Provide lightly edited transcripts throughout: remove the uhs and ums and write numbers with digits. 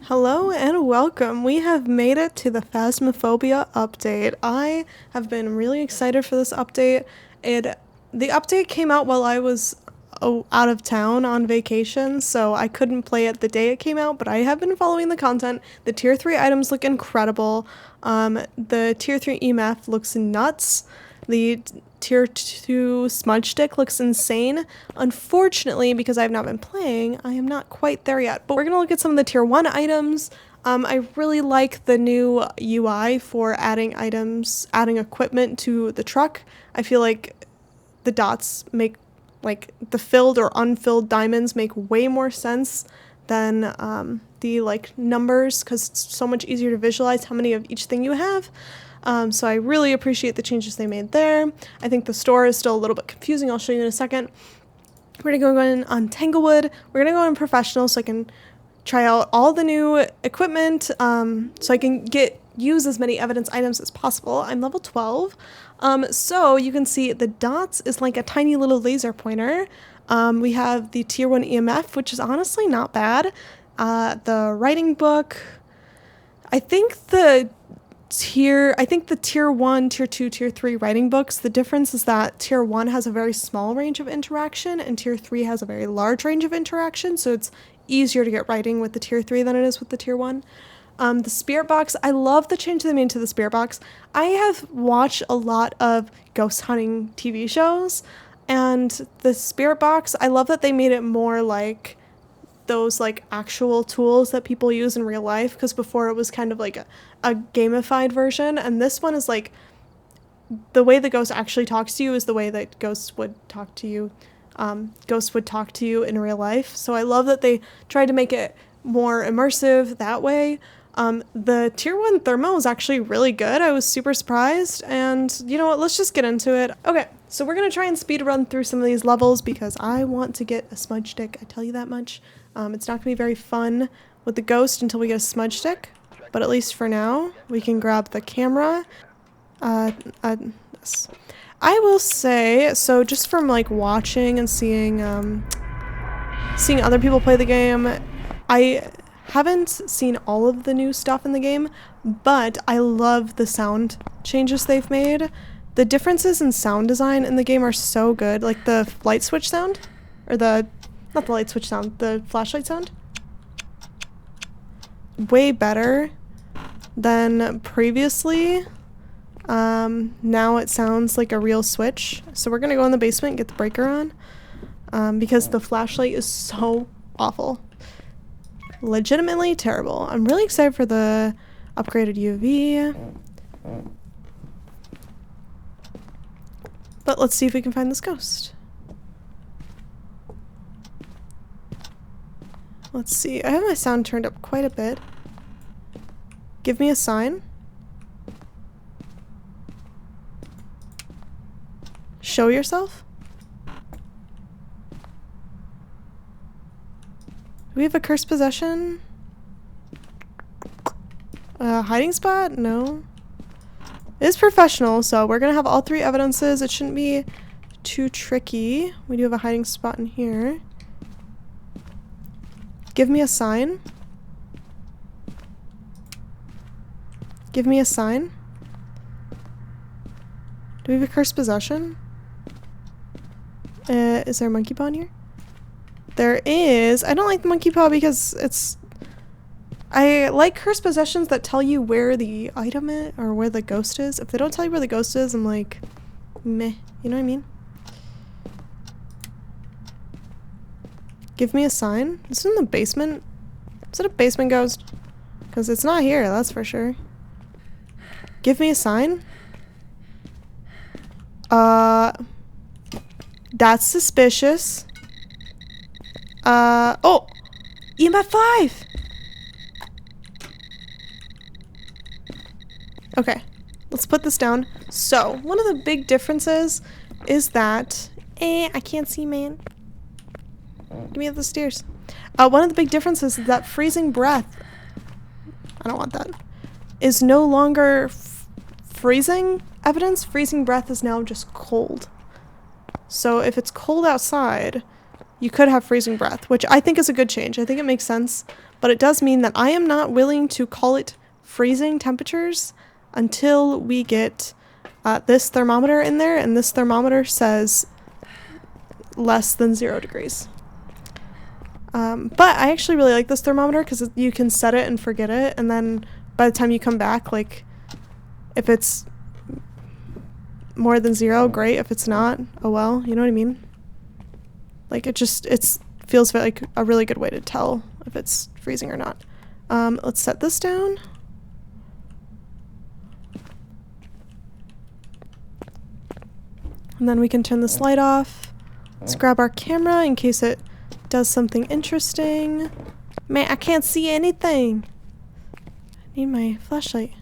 Hello and welcome. We have made it to the Phasmophobia update. I have been really excited for this update. The update came out while I was out of town on vacation, so I couldn't play it the day it came out, but I have been following the content. The tier 3 items look incredible. The tier 3 EMF looks nuts. The tier 2 smudge stick looks insane. Unfortunately, because I have not been playing, I am not quite there yet. But we're going to look at some of the tier 1 items. I really like the new UI for adding equipment to the truck. I feel like the dots make, like, the filled or unfilled diamonds make way more sense than the numbers, because it's so much easier to visualize how many of each thing you have. So I really appreciate the changes they made there. I think the store is still a little bit confusing. I'll show you in a second. We're going to go in on Tanglewood. We're going to go in Professional so I can try out all the new equipment, so I can use as many evidence items as possible. I'm level 12. So you can see the dots is like a tiny little laser pointer. We have the tier 1 EMF, which is honestly not bad. The writing book, I think the tier 1, tier 2, tier 3 writing books, the difference is that tier 1 has a very small range of interaction and tier 3 has a very large range of interaction, so it's easier to get writing with the tier 3 than it is with the tier 1. The spirit box, I love the change they made to the spirit box. I have watched a lot of ghost hunting TV shows, and the spirit box, I love that they made it more like those like actual tools that people use in real life, because before it was kind of like a gamified version, and this one is like the way the ghost actually talks to you is the way that ghosts would talk to you in real life. So I love that they tried to make it more immersive that way. The tier 1 thermo is actually really good. I was super surprised, and you know what, let's just get into it. Okay, so we're gonna try and speed run through some of these levels because I want to get a smudge stick, I tell you that much. It's not gonna be very fun with the ghost until we get a smudge stick, but at least for now, we can grab the camera. This. I will say, so just from like watching and seeing other people play the game, I haven't seen all of the new stuff in the game, but I love the sound changes they've made. The differences in sound design in the game are so good. Like the light switch sound, or not the light switch sound, the flashlight sound. Way better than previously. Now it sounds like a real switch. So we're gonna go in the basement and get the breaker on, because the flashlight is so awful. Legitimately terrible. I'm really excited for the upgraded UV. But let's see if we can find this ghost. Let's see. I have my sound turned up quite a bit. Give me a sign. Show yourself. Do we have a cursed possession? Hiding spot? No. It is professional, so we're gonna have all 3 evidences. It shouldn't be too tricky. We do have a hiding spot in here. Give me a sign. Give me a sign. Do we have a cursed possession? Is there a monkey paw in here? There is. I don't like the monkey paw because I like cursed possessions that tell you where the item is or where the ghost is. If they don't tell you where the ghost is, I'm like, meh. You know what I mean? Give me a sign. Is it in the basement? Is it a basement ghost? Because it's not here, that's for sure. Give me a sign. That's suspicious. Oh! EMF 5! Okay, let's put this down. So, one of the big differences is that... I can't see, man. Give me up the stairs. One of the big differences is that freezing breath... I don't want that. Is no longer freezing evidence. Freezing breath is now just cold. So if it's cold outside, you could have freezing breath, which I think is a good change. I think it makes sense, but it does mean that I am not willing to call it freezing temperatures until we get this thermometer in there, and this thermometer says less than 0 degrees. But I actually really like this thermometer because you can set it and forget it, and then by the time you come back, like, if it's more than 0, great. If it's not, oh well, you know what I mean? Like, it feels like a really good way to tell if it's freezing or not. Let's set this down. And then we can turn this light off. Let's grab our camera in case it does something interesting. Man, I can't see anything. I need my flashlight.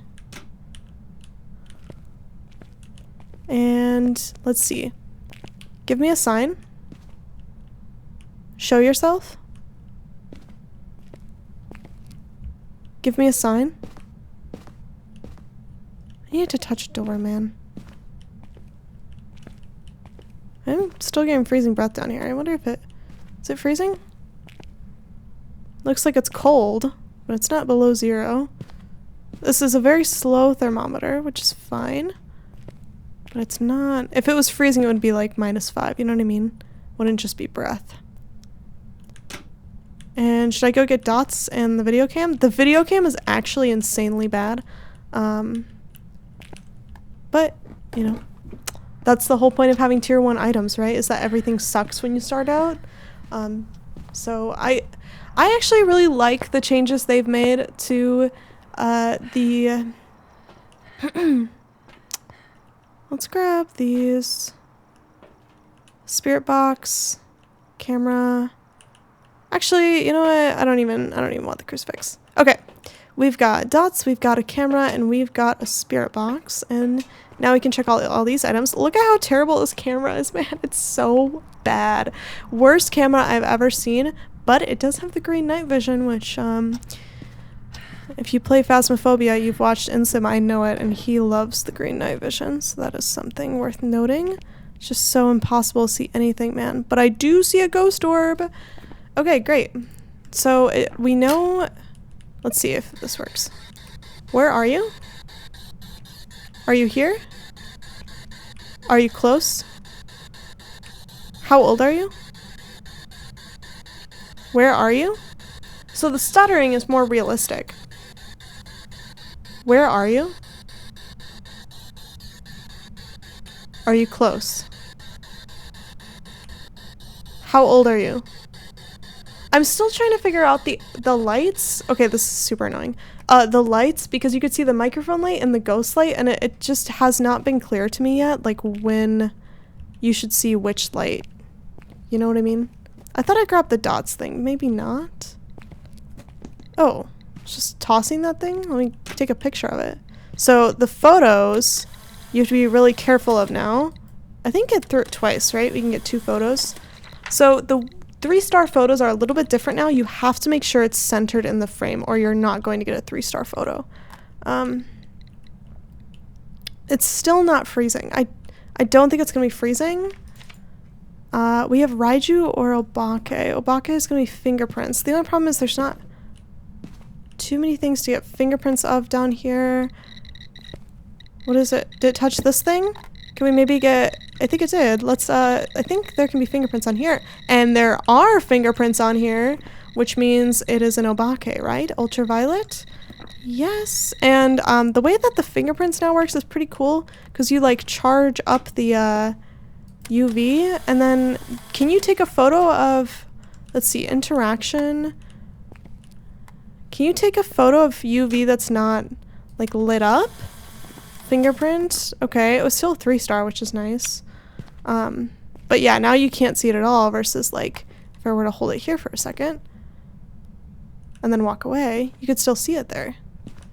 And let's see. Give me a sign. Show yourself. Give me a sign. I need to touch a door, man. I'm still getting freezing breath down here. I wonder if is it freezing? Looks like it's cold, but it's not below 0. This is a very slow thermometer, which is fine. But it's not. If it was freezing, it would be like -5. You know what I mean? Wouldn't just be breath. And should I go get dots and the video cam? The video cam is actually insanely bad. But, you know, that's the whole point of having tier 1 items, right? Is that everything sucks when you start out. So I actually really like the changes they've made to the let's grab these. Spirit box, camera. Actually, you know what? I don't even want the crucifix. Okay. We've got dots, we've got a camera, and we've got a spirit box, and now we can check all these items. Look at how terrible this camera is, man. It's so bad. Worst camera I've ever seen, but it does have the green night vision, which, if you play Phasmophobia, you've watched Insim, I know it, and he loves the green night vision, so that is something worth noting. It's just so impossible to see anything, man. But I do see a ghost orb. Okay, great. So we know... Let's see if this works. Where are you? Are you here? Are you close? How old are you? Where are you? So the stuttering is more realistic. Where are you? Are you close? How old are you? I'm still trying to figure out the lights. Okay, this is super annoying. The lights, because you could see the microphone light and the ghost light, and it just has not been clear to me yet, like when you should see which light. You know what I mean? I thought I grabbed the dots thing. Maybe not. Oh, it's just tossing that thing? Let me take a picture of it. So the photos, you have to be really careful of now. I think get through it twice, right? We can get 2 photos. So the 3-star photos are a little bit different now. You have to make sure it's centered in the frame or you're not going to get a 3-star photo. It's still not freezing. I don't think it's going to be freezing. We have Raiju or Obake. Obake is going to be fingerprints. The only problem is there's not too many things to get fingerprints of down here. What is it? Did it touch this thing? Can we maybe get... I think it did. Let's, I think there can be fingerprints on here. And there are fingerprints on here, which means it is an Obake, right? Ultraviolet? Yes. And the way that the fingerprints now works is pretty cool, because you, like, charge up the UV, and then can you take a photo of... Let's see, interaction. Can you take a photo of UV that's not, like, lit up? Fingerprint. Okay, it was still a 3-star, which is nice. But yeah, now you can't see it at all versus, like, if I were to hold it here for a second and then walk away, you could still see it there.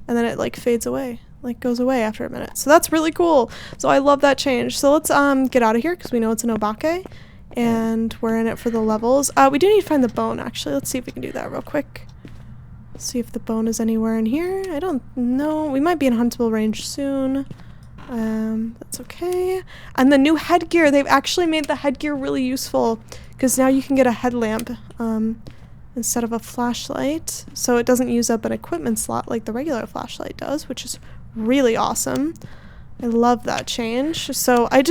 And then it, like, fades away, like, goes away after a minute. So that's really cool. So I love that change. So let's get out of here because we know it's an Obake and we're in it for the levels. We do need to find the bone, actually. Let's see if we can do that real quick. See if the bone is anywhere in here. I don't know. We might be in huntable range soon. That's okay. And the new headgear, they've actually made the headgear really useful because now you can get a headlamp instead of a flashlight, so it doesn't use up an equipment slot like the regular flashlight does, which is really awesome. I love that change. So I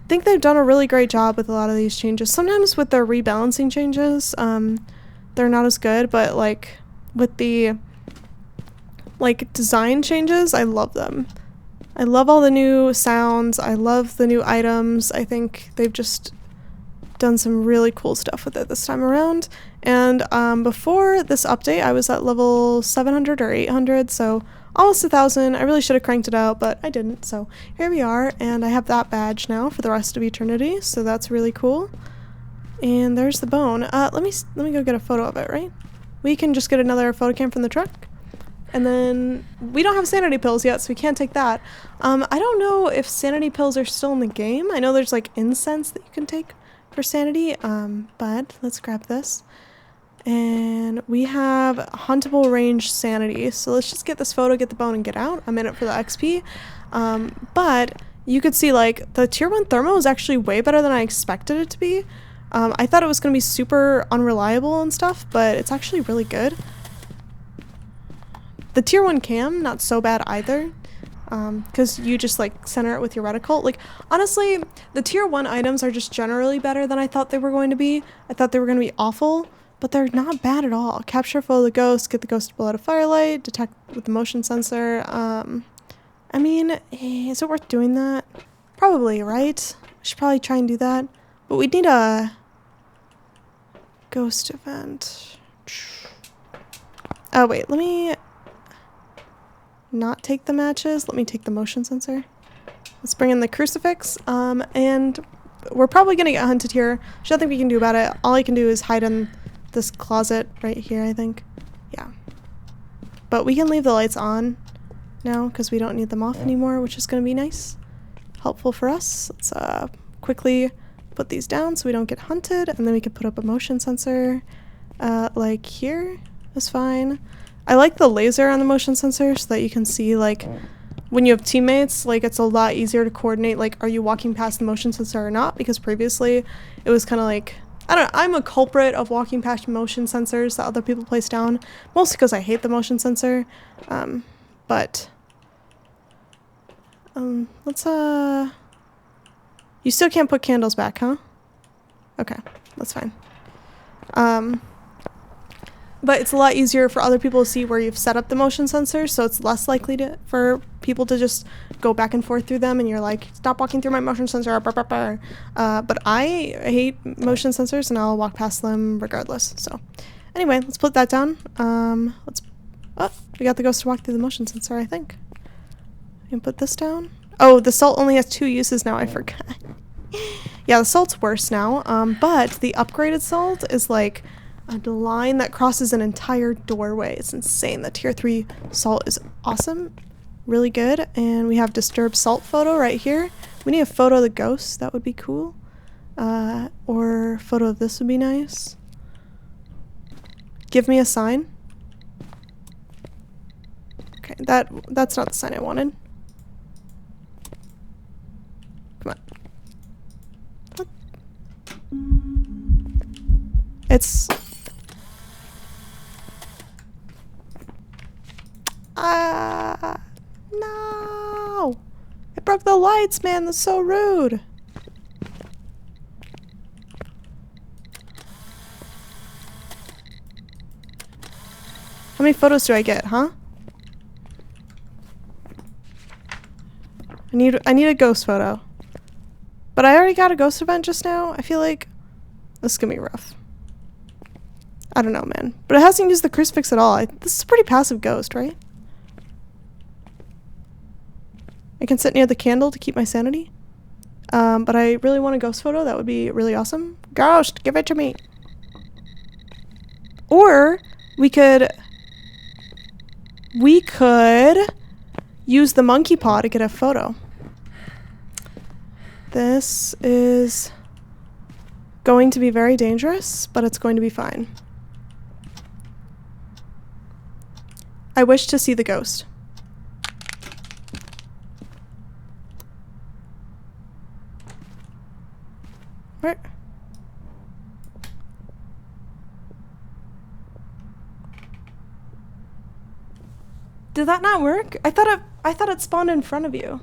think they've done a really great job with a lot of these changes. Sometimes with their rebalancing changes, they're not as good, but like with the design changes, I love them. I love all the new sounds. I love the new items. I think they've just done some really cool stuff with it this time around. And before this update, I was at level 700 or 800, so almost 1,000. I really should have cranked it out, but I didn't. So here we are, and I have that badge now for the rest of eternity, so that's really cool. And there's the bone. Let me go get a photo of it, right? We can just get another photo cam from the truck. And then we don't have sanity pills yet, so we can't take that. I don't know if sanity pills are still in the game. I know there's like incense that you can take for sanity, but let's grab this. And we have huntable range sanity, so let's just get this photo, get the bone, and get out. I'm in it for the XP. But you could see like the tier 1 thermo is actually way better than I expected it to be. I thought it was going to be super unreliable and stuff, but it's actually really good. The tier 1 cam, not so bad either, because you just like center it with your reticle. Like honestly, the tier 1 items are just generally better than I thought they were going to be. I thought they were going to be awful, but they're not bad at all. Capture photo of the ghost, get the ghost to blow out a firelight, detect with the motion sensor. I mean, is it worth doing that? Probably, right? I should probably try and do that, but we need a ghost event. Oh wait, let me not take the matches. Let me take the motion sensor. Let's bring in the crucifix, and we're probably gonna get hunted here. There's nothing we can do about it. All I can do is hide in this closet right here, I think. Yeah. But we can leave the lights on now because we don't need them off anymore, which is gonna be nice. Helpful for us. Let's quickly put these down so we don't get hunted, and then we can put up a motion sensor like here is fine. I like the laser on the motion sensor so that you can see like when you have teammates, like it's a lot easier to coordinate like are you walking past the motion sensor or not, because previously it was kind of like, I don't know, I'm a culprit of walking past motion sensors that other people place down, mostly because I hate the motion sensor. But let's you still can't put candles back, huh? Okay, that's fine. But it's a lot easier for other people to see where you've set up the motion sensor, so it's less likely for people to just go back and forth through them and you're like, stop walking through my motion sensor, burr, burr, burr. But I hate motion sensors and I'll walk past them regardless. So anyway, let's put that down. We got the ghost to walk through the motion sensor, I think. We can put this down. Oh, the salt only has 2 uses now, I forgot. Yeah, the salt's worse now, but the upgraded salt is like a line that crosses an entire doorway. It's insane. The tier 3 salt is awesome, really good. And we have disturbed salt photo right here. We need a photo of the ghost. That would be cool. Or photo of this would be nice. Give me a sign. Okay, that's not the sign I wanted. Come on. What? It's no! It broke the lights, man. That's so rude. How many photos do I get, huh? I need a ghost photo. But I already got a ghost event just now. I feel like this is gonna be rough. I don't know, man. But it hasn't used the crucifix at all. This is a pretty passive ghost, right? I can sit near the candle to keep my sanity. But I really want a ghost photo. That would be really awesome. Ghost, give it to me. Or we could use the monkey paw to get a photo. This is going to be very dangerous, but it's going to be fine. I wish to see the ghost. Did that not work? I thought it spawned in front of you.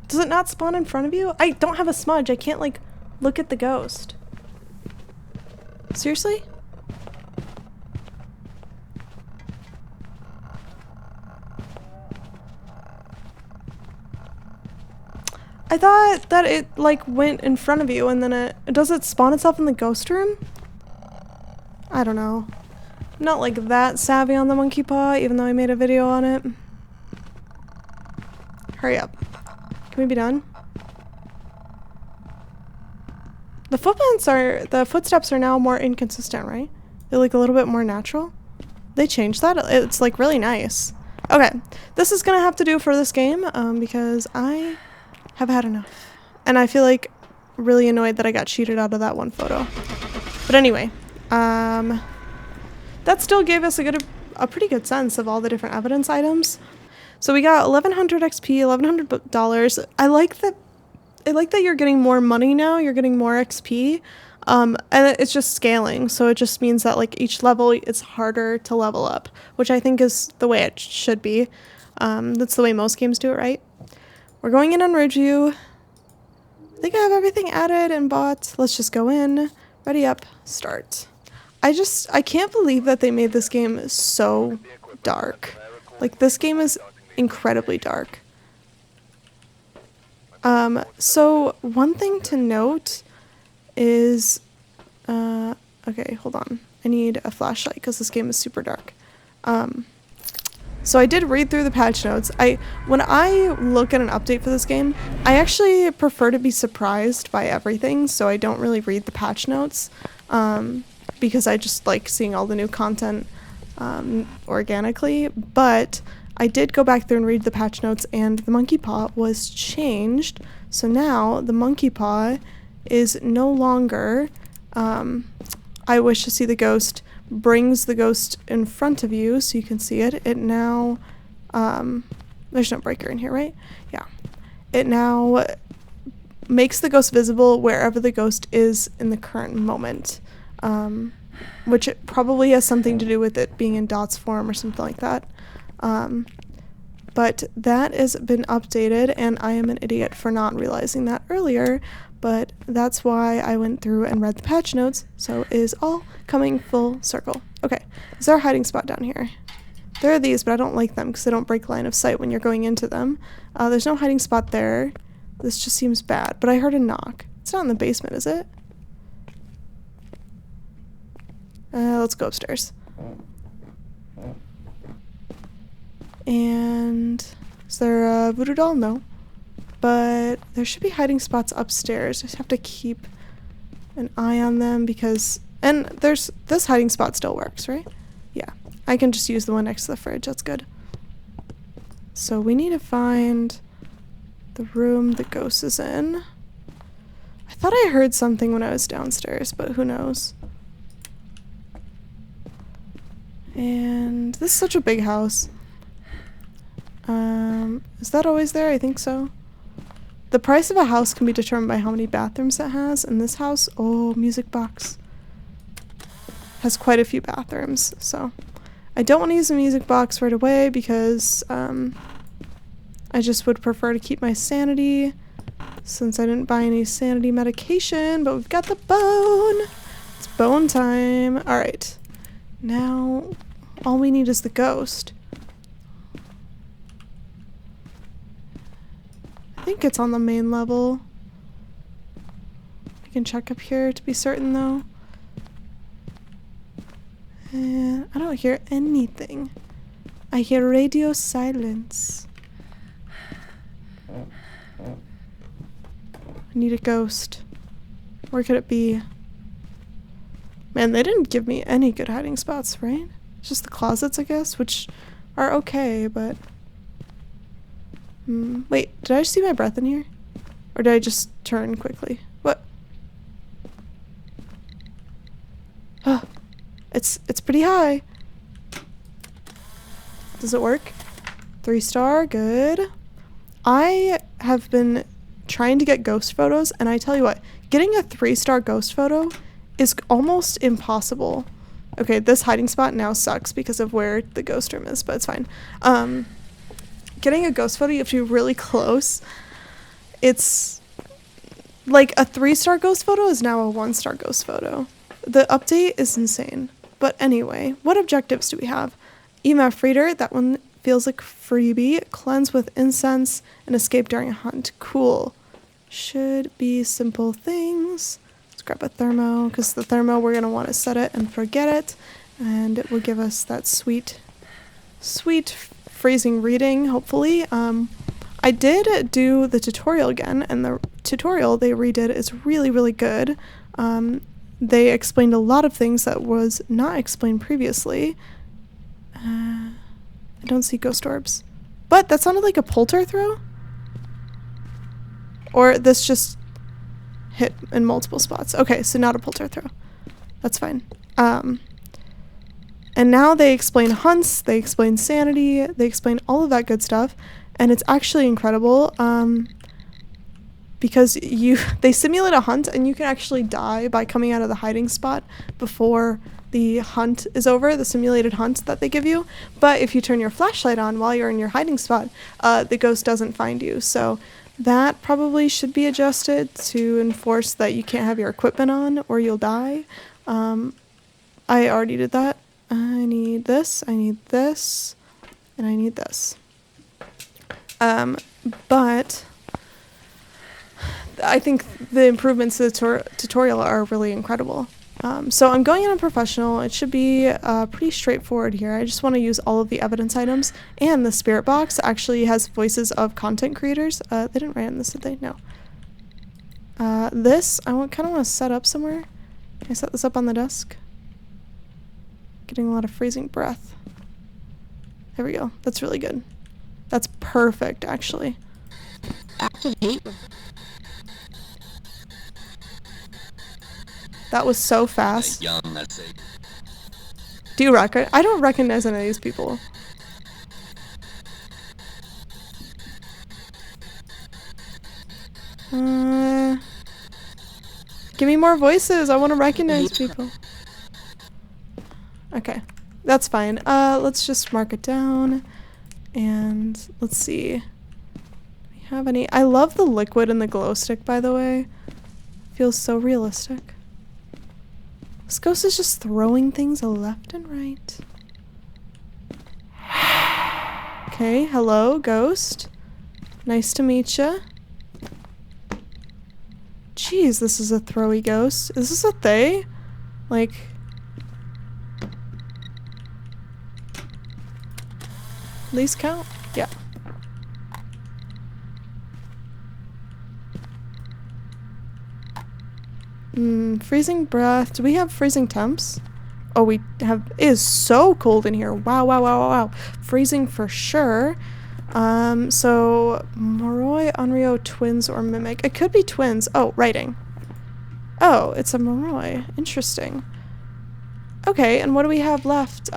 Does it not spawn in front of you? I don't have a smudge. I can't, like, look at the ghost. Seriously? I thought that it, like, went in front of you and then does it spawn itself in the ghost room? I don't know. I'm not, like, that savvy on the monkey paw, even though I made a video on it. Hurry up. Can we be done? The footsteps are now more inconsistent, right? They're, like, a little bit more natural. They changed that. It's, like, really nice. Okay, this is gonna have to do for this game, because I have had enough. And I feel like really annoyed that I got cheated out of that one photo. But anyway, that still gave us a pretty good sense of all the different evidence items. So we got 1100 XP, $1,100. I like that you're getting more money now, you're getting more XP. And it's just scaling, so it just means that like each level it's harder to level up, which I think is the way it should be. That's the way most games do it, right? We're going in on review. I think I have everything added and bought. Let's just go in. Ready up, start. I can't believe that they made this game so dark. Like, this game is incredibly dark. So one thing to note is, okay, hold on. I need a flashlight because this game is super dark. So I did read through the patch notes. When I look at an update for this game, I actually prefer to be surprised by everything, so I don't really read the patch notes, because I just like seeing all the new content organically. But I did go back through and read the patch notes, and the monkey paw was changed. So now the monkey paw is no longer, I wish to see the ghost, brings the ghost in front of you so you can see it. It now, there's no breaker in here, right? Yeah. It now makes the ghost visible wherever the ghost is in the current moment, which it probably has something to do with it being in dots form or something like that. But that has been updated, and I am an idiot for not realizing that earlier, but that's why I went through and read the patch notes, so it is all coming full circle. Okay, is there a hiding spot down here? There are these, but I don't like them because they don't break line of sight when you're going into them. There's no hiding spot there. This just seems bad, but I heard a knock. It's not in the basement, is it? Let's go upstairs. And is there a voodoo doll? No. But there should be hiding spots upstairs. I just have to keep an eye on them because... And this hiding spot still works, right? Yeah. I can just use the one next to the fridge. That's good. So we need to find the room the ghost is in. I thought I heard something when I was downstairs, but who knows? And this is such a big house. Is that always there? I think so. The price of a house can be determined by how many bathrooms it has. And this house, oh, music box, has quite a few bathrooms. So I don't want to use the music box right away because I just would prefer to keep my sanity since I didn't buy any sanity medication. But we've got the bone. It's bone time. All right. Now all we need is the ghost. I think it's on the main level. I can check up here to be certain though. And I don't hear anything. I hear radio silence. I need a ghost. Where could it be? Man, they didn't give me any good hiding spots, right? Just the closets, I guess, which are okay, but... Wait, did I just see my breath in here? Or did I just turn quickly? What? Oh, it's pretty high. Does it work? 3-star, good. I have been trying to get ghost photos, and I tell you what, getting a 3-star ghost photo is almost impossible. Okay, this hiding spot now sucks because of where the ghost room is, but it's fine. Getting a ghost photo, you have to be really close. It's like a 3-star ghost photo is now a 1-star ghost photo. The update is insane. But anyway, what objectives do we have? EMF reader, that one feels like freebie. Cleanse with incense and escape during a hunt. Cool. Should be simple things. Let's grab a thermo, because the thermo, we're going to want to set it and forget it. And it will give us that sweet freezing reading, hopefully. I did do the tutorial again, and the tutorial they redid is really, really good. They explained a lot of things that was not explained previously. I don't see ghost orbs. But that sounded like a polter throw? Or this just hit in multiple spots. Okay, so not a polter throw. That's fine. And now they explain hunts, they explain sanity, they explain all of that good stuff. And it's actually incredible. Because they simulate a hunt and you can actually die by coming out of the hiding spot before the hunt is over, the simulated hunt that they give you. But if you turn your flashlight on while you're in your hiding spot, the ghost doesn't find you. So that probably should be adjusted to enforce that you can't have your equipment on or you'll die. I already did that. I need this, and I need this. But I think the improvements to the tutorial are really incredible. So I'm going in on professional. It should be pretty straightforward here. I just want to use all of the evidence items. And the spirit box actually has voices of content creators. They didn't write on this, did they? No. This, I kind of want to set up somewhere. Can I set this up on the desk? Getting a lot of freezing breath. There we go. That's really good. That's perfect, actually. Activate. That was so fast. Do you recognize? I don't recognize any of these people. Give me more voices. I want to recognize people. Okay, that's fine. Let's just mark it down. And let's see. Do we have any? I love the liquid and the glow stick, by the way. Feels so realistic. This ghost is just throwing things left and right. Okay, hello, ghost. Nice to meet ya. Jeez, this is a throwy ghost. Is this a they? Like... least count? Yeah. Freezing breath. Do we have freezing temps? Oh, we have... It is so cold in here. Wow, wow, wow, wow, wow. Freezing for sure. So... Moroi, Onryo, twins, or mimic. It could be twins. Oh, writing. Oh, it's a Moroi. Interesting. Okay, and what do we have left?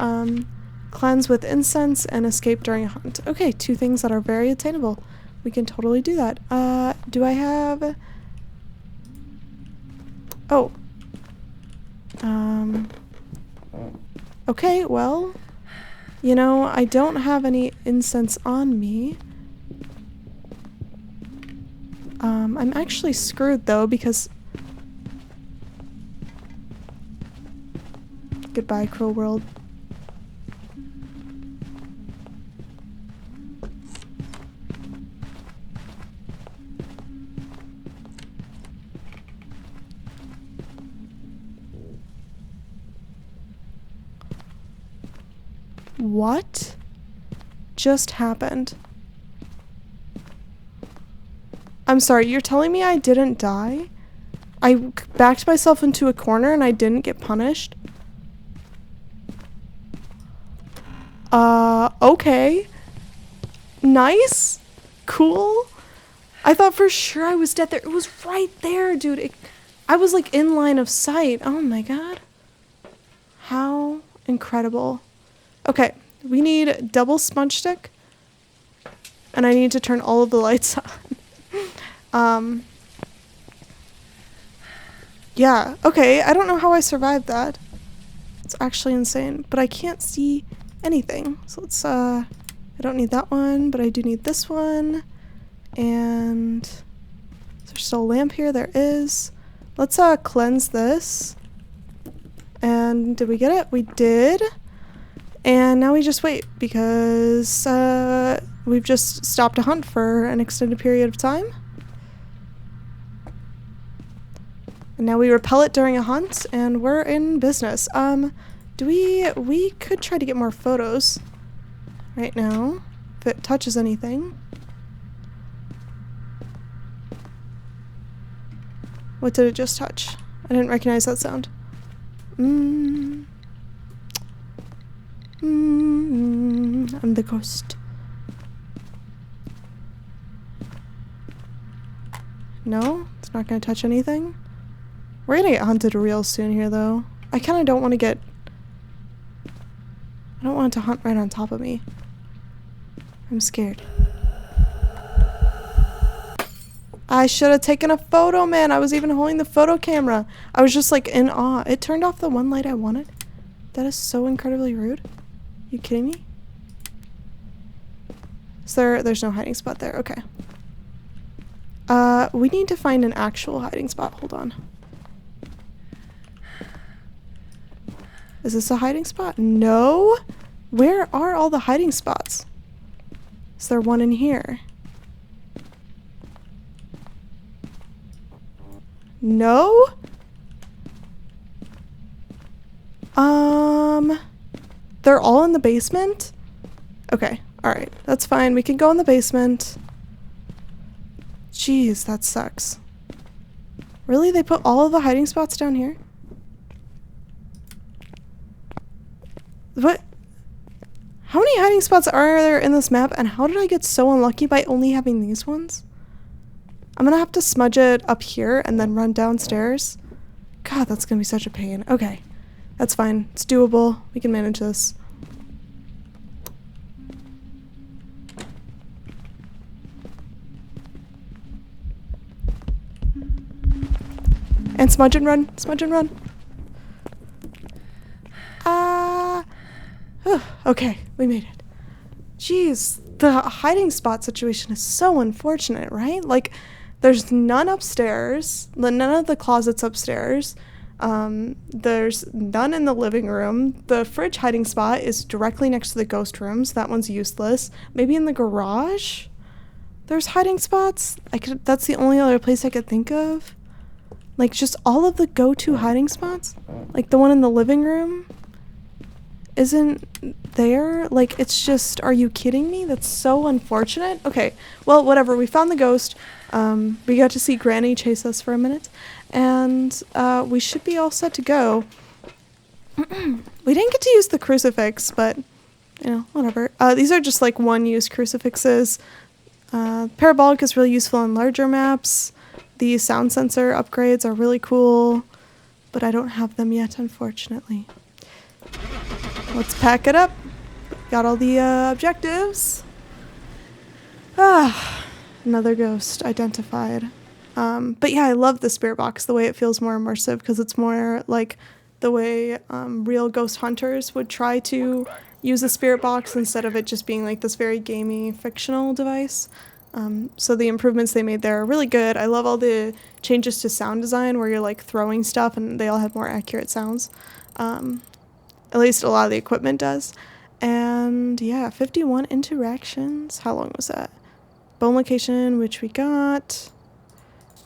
Cleanse with incense and escape during a hunt. Okay, 2 things that are very attainable. We can totally do that. Do I have... Oh. Okay, well, you know, I don't have any incense on me. I'm actually screwed though because... Goodbye, cruel world. What just happened? I'm sorry, you're telling me I didn't die? I backed myself into a corner and I didn't get punished? Okay. Nice. Cool. I thought for sure I was dead there. It was right there, dude. I was like in line of sight. Oh my god. How incredible. Okay, we need double smudge stick. And I need to turn all of the lights on. Yeah, okay, I don't know how I survived that. It's actually insane, but I can't see anything. So let's, I don't need that one, but I do need this one. And is there still a lamp here? There is. Let's, cleanse this. And did we get it? We did. And now we just wait because, we've just stopped a hunt for an extended period of time. And now we repel it during a hunt, and we're in business. We could try to get more photos right now, if it touches anything. What did it just touch? I didn't recognize that sound. I'm the ghost. No, it's not gonna touch anything. We're gonna get hunted real soon here, though. I kinda don't want to get... I don't want it to hunt right on top of me. I'm scared. I should have taken a photo, man. I was even holding the photo camera. I was just like in awe. It turned off the one light I wanted. That is so incredibly rude. You kidding me? There's no hiding spot there. Okay. We need to find an actual hiding spot. Hold on. Is this a hiding spot? No? Where are all the hiding spots? Is there one in here? No? They're all in the basement? Okay, alright. That's fine. We can go in the basement. Jeez, that sucks. Really? They put all of the hiding spots down here? What? How many hiding spots are there in this map, and how did I get so unlucky by only having these ones? I'm gonna have to smudge it up here and then run downstairs. God, that's gonna be such a pain. Okay, that's fine. It's doable. We can manage this. And smudge and run. Smudge and run. Okay, we made it. Jeez, the hiding spot situation is so unfortunate, right? Like, there's none upstairs, none of the closets upstairs. There's none in the living room. The fridge hiding spot is directly next to the ghost room, so that one's useless. Maybe in the garage? There's hiding spots? That's the only other place I could think of. Like, just all of the go-to hiding spots? Like, the one in the living room isn't there? Like, it's just, are you kidding me? That's so unfortunate. Okay, well, whatever. We found the ghost. We got to see Granny chase us for a minute. And we should be all set to go. We didn't get to use the crucifix, but, you know, whatever. These are just, like, one-use crucifixes. Parabolic is really useful on larger maps. The sound sensor upgrades are really cool, but I don't have them yet, unfortunately. Let's pack it up. Got all the objectives. Another ghost identified. But yeah, I love the spirit box, the way it feels more immersive, because it's more like the way real ghost hunters would try to use a spirit box instead of it just being like this very gamey, fictional device. So the improvements they made there are really good. I love all the changes to sound design where you're like throwing stuff and they all have more accurate sounds. At least a lot of the equipment does. And yeah, 51 interactions. How long was that? Bone location, which we got.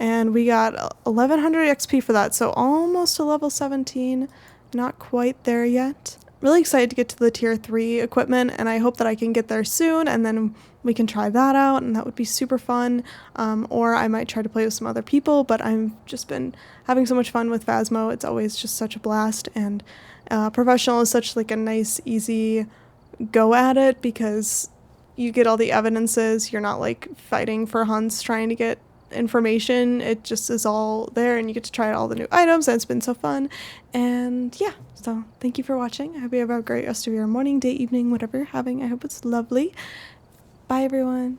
And we got 1100 XP for that, so almost to level 17. Not quite there yet. Really excited to get to the tier 3 equipment, and I hope that I can get there soon, and then we can try that out, and that would be super fun. Or I might try to play with some other people, but I've just been having so much fun with Phasmo. It's always just such a blast, and professional is such like a nice, easy go at it because you get all the evidences. You're not like fighting for hunts trying to get information. It just is all there, and you get to try out all the new items, and it's been so fun. And yeah, so thank you for watching. I hope you have a great rest of your morning, day, evening, whatever you're having. I hope it's lovely. Bye everyone.